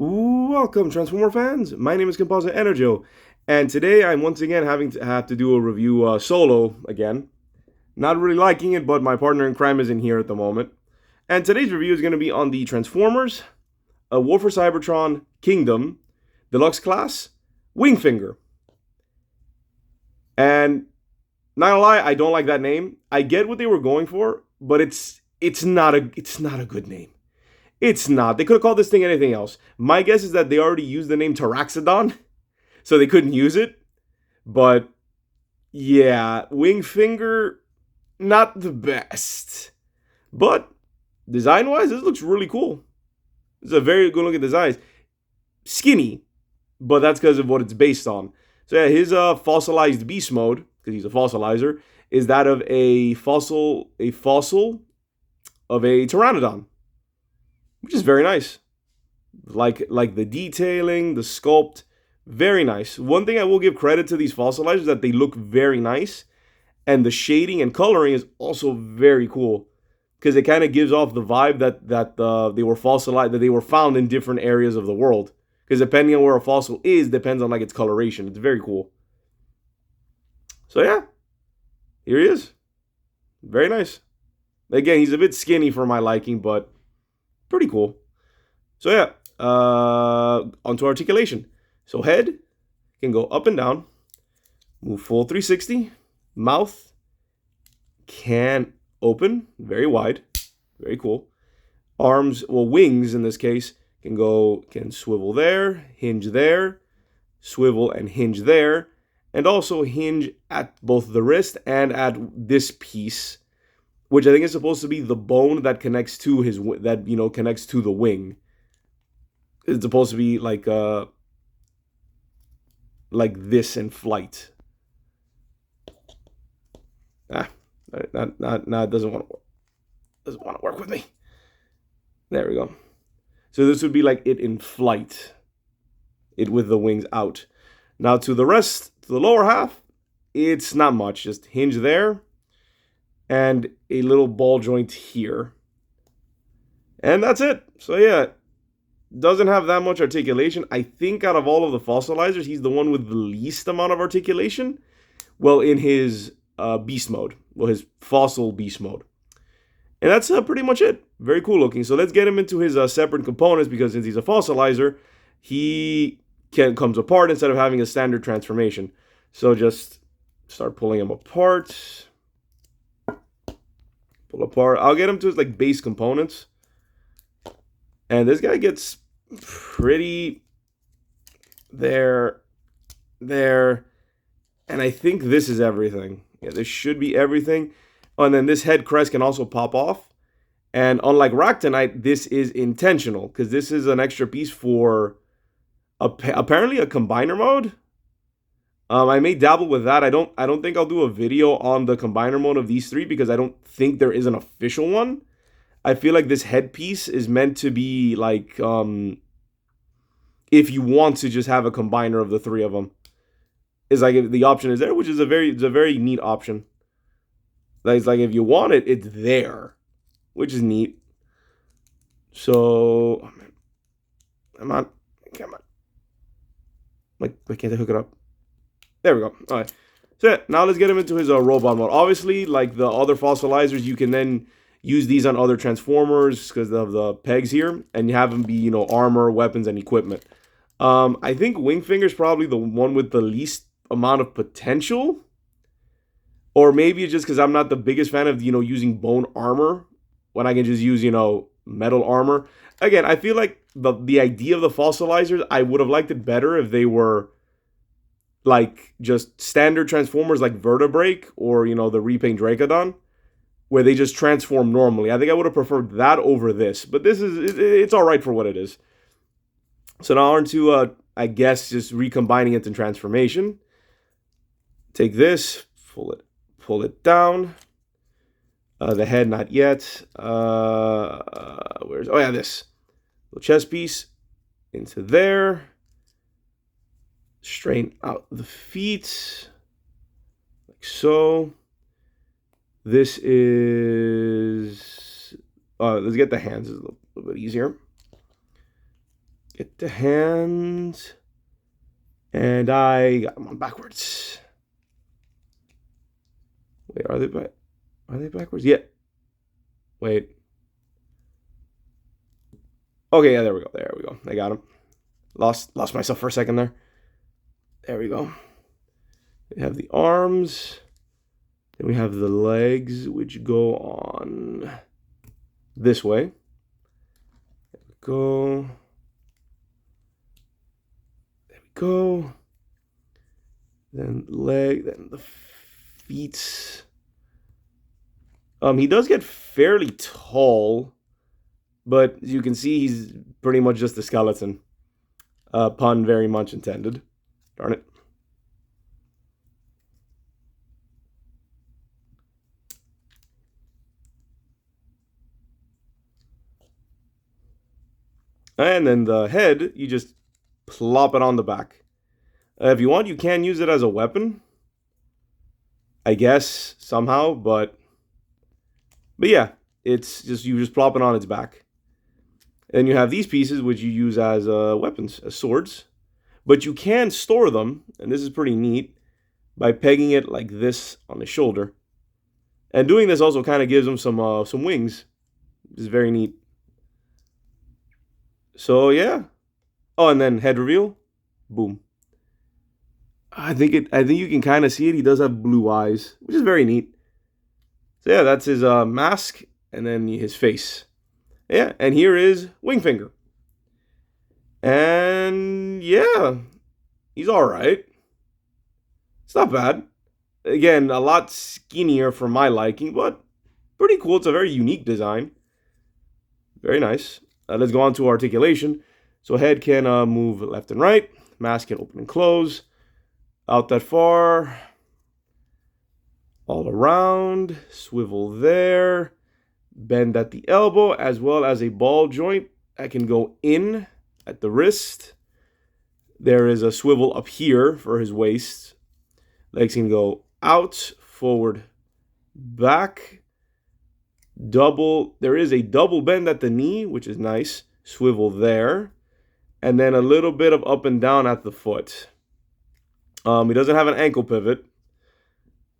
Welcome, Transformer fans. My name is Composite Enerjoe, and today I'm once again have to do a review solo again. Not really liking it, but my partner in crime is in here at the moment. And today's review is going to be on the Transformers, War for Cybertron Kingdom, Deluxe Class, Wingfinger. And not gonna lie, I don't like that name. I get what they were going for, but it's not a good name. It's not. They could have called this thing anything else. My guess is that they already used the name Taraxodon, so they couldn't use it. But yeah, Wingfinger, not the best. But design-wise, this looks really cool. It's a very good looking design. Skinny, but that's because of what it's based on. So yeah, his fossilized beast mode, because he's a fossilizer, is that of a fossil of a pteranodon, which is very nice. Like the detailing, the sculpt, very nice. One thing I will give credit to these fossilizers is that they look very nice, and the shading and coloring is also very cool because it kind of gives off the vibe that they were fossilized, that they were found in different areas of the world. Because depending on where a fossil is, depends on like its coloration. It's very cool. So yeah, here he is. Very nice. Again, he's a bit skinny for my liking, but pretty cool. So yeah, onto articulation. So head can go up and down, move full 360. Mouth can open very wide, very cool. Arms, well, wings in this case, can swivel there, hinge there, swivel and hinge there, and also hinge at both the wrist and at this piece, which I think is supposed to be the bone that connects to connects to the wing. It's supposed to be like this in flight. It doesn't want to work with me. There we go. So this would be like it in flight, it with the wings out. Now to the lower half, it's not much. Just hinge there and a little ball joint here. And that's it. So yeah, doesn't have that much articulation. I think out of all of the fossilizers, he's the one with the least amount of articulation. Well, in his beast mode. Well, his fossil beast mode. And that's pretty much it. Very cool looking. So let's get him into his separate components, because since he's a fossilizer, he comes apart instead of having a standard transformation. So just start pulling him apart. Pull apart. I'll get him to his like base components. And this guy gets pretty there. And I think this is everything. Yeah, this should be everything. Oh, and then this head crest can also pop off. And unlike Ractonite, this is intentional, because this is an extra piece for apparently a combiner mode. I may dabble with that. I don't think I'll do a video on the combiner mode of these three, because I don't think there is an official one. I feel like this headpiece is meant to be like if you want to just have a combiner of the three of them. Is like the option is there, which is a very neat option. It's like if you want it, it's there, which is neat. So, oh man, come on. Like, why can't I hook it up? There we go. All right. So yeah, now let's get him into his robot mode. Obviously, like the other fossilizers, you can then use these on other Transformers because of the pegs here, and you have them be, armor, weapons, and equipment. I think Wingfinger is probably the one with the least amount of potential, or maybe it's just because I'm not the biggest fan of using bone armor when I can just use metal armor. Again, I feel like the idea of the fossilizers, I would have liked it better if they were like just standard Transformers like Vertebrake or the Repaint Dracodon, where they just transform normally. I think I would have preferred that over this, but it's all right for what it is. So now on to I guess just recombining it in transformation. Take this, pull it down. The head, not yet. This little chest piece into there. Straighten out the feet, like so. This is let's get the hands a little bit easier. get the hands. And I got them on backwards. Wait, are they backwards? Yeah. Wait. Okay, yeah, there we go. There we go. I got him. Lost myself for a second there. There we go. We have the arms. Then we have the legs, which go on this way. There we go. There we go. Then leg, then the feet. He does get fairly tall, but as you can see, he's pretty much just a skeleton. Pun very much intended. Darn it. And then the head, you just plop it on the back. If you want, you can use it as a weapon. I guess, somehow, but yeah, it's just, you just plop it on its back. And you have these pieces, which you use as weapons, as swords. But you can store them, and this is pretty neat, by pegging it like this on the shoulder. And doing this also kind of gives them some wings. It's very neat. So yeah. Oh, and then head reveal. Boom. I think you can kind of see it. He does have blue eyes, which is very neat. So yeah, that's his mask, and then his face. Yeah, and here is Wingfinger. And yeah, he's alright. It's not bad. Again, a lot skinnier for my liking, but pretty cool. It's a very unique design. Very nice. Let's go on to articulation. So head can move left and right. Mask can open and close. Out that far. All around. Swivel there. Bend at the elbow, as well as a ball joint that can go in at the wrist. There is a swivel up here for his waist. Legs can go out, forward, back. Double. There is a double bend at the knee, which is nice. Swivel there. And then a little bit of up and down at the foot. He doesn't have an ankle pivot,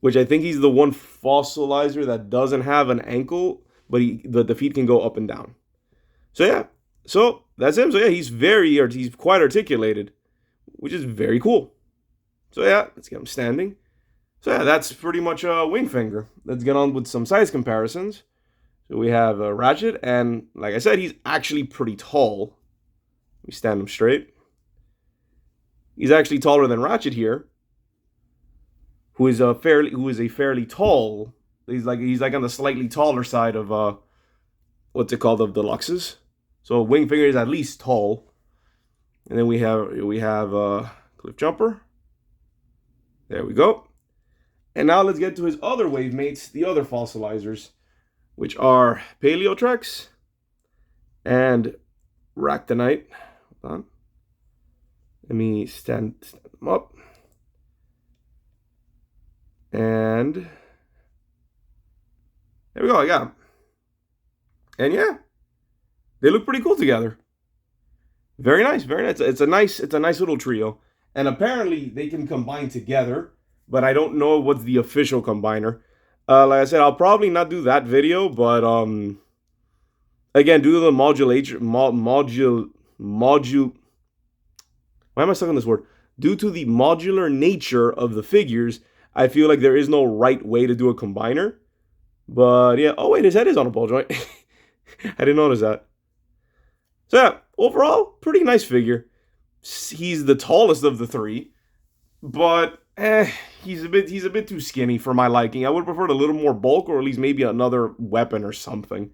which I think he's the one fossilizer that doesn't have an ankle, but the feet can go up and down. So yeah, so that's him. So yeah, he's quite articulated, which is very cool. So yeah, let's get him standing. So yeah, that's pretty much Wingfinger. Let's get on with some size comparisons. So we have Ratchet, and like I said, he's actually pretty tall. We stand him straight. He's actually taller than Ratchet here, who is a fairly tall. He's like on the slightly taller side of what's it called, of Deluxes. So Wingfinger is at least tall. And then we have Cliff Jumper. There we go. And now let's get to his other wave mates, the other fossilizers, which are Paleotrex and Ractonite. Hold on. Let me stand them up. And there we go, I got them. And yeah, they look pretty cool together. Very nice, very nice. It's a nice little trio. And apparently they can combine together, but I don't know what's the official combiner. Like I said, I'll probably not do that video, but again, due to the why am I stuck on this word? Due to the modular nature of the figures, I feel like there is no right way to do a combiner. But yeah, oh wait, his head is on a ball joint. I didn't notice that. So yeah, overall, pretty nice figure. He's the tallest of the three, but he's a bit too skinny for my liking. I would prefer a little more bulk, or at least maybe another weapon or something.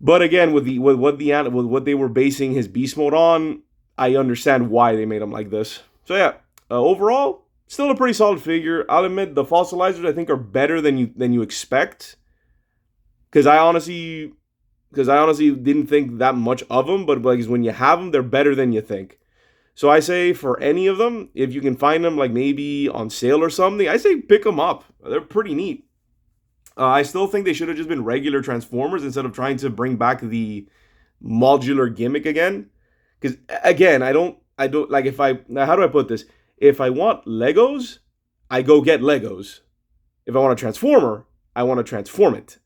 But again, with what they were basing his beast mode on, I understand why they made him like this. So yeah, overall, still a pretty solid figure. I'll admit the fossilizers I think are better than you expect, because I honestly didn't think that much of them. But like, when you have them, they're better than you think. So I say for any of them, if you can find them like maybe on sale or something, I say pick them up. They're pretty neat. I still think they should have just been regular Transformers instead of trying to bring back the modular gimmick again. Because again, I don't like if I now how do I put this? If I want Legos, I go get Legos. If I want a transformer, I want to transform it.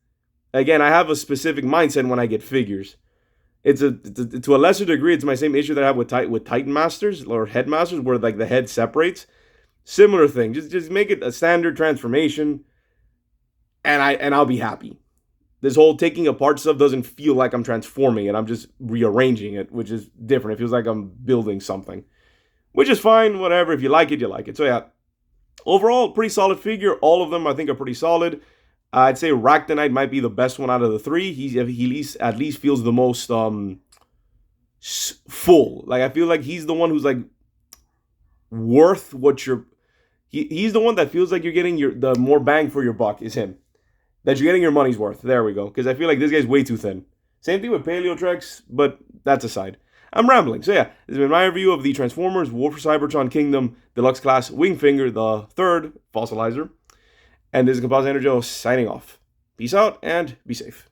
Again, I have a specific mindset when I get figures. To a lesser degree, it's my same issue that I have with Titan Masters or Headmasters, where like the head separates. Similar thing. Just make it a standard transformation, and I'll be happy. This whole taking apart stuff doesn't feel like I'm transforming it. I'm just rearranging it, which is different. It feels like I'm building something, which is fine. Whatever. If you like it, you like it. So yeah, overall, pretty solid figure. All of them I think are pretty solid. I'd say Ractonite might be the best one out of the three. He at least feels the most full. Like I feel like he's the one who's like worth what you're. He's the one that feels like you're getting the more bang for your buck is him. That you're getting your money's worth. There we go. Because I feel like this guy's way too thin. Same thing with Paleotrex, but that's aside. I'm rambling. So yeah, this has been my review of the Transformers War for Cybertron Kingdom Deluxe Class Wingfinger, the third fossilizer. And this is Composite Enerjoe signing off. Peace out and be safe.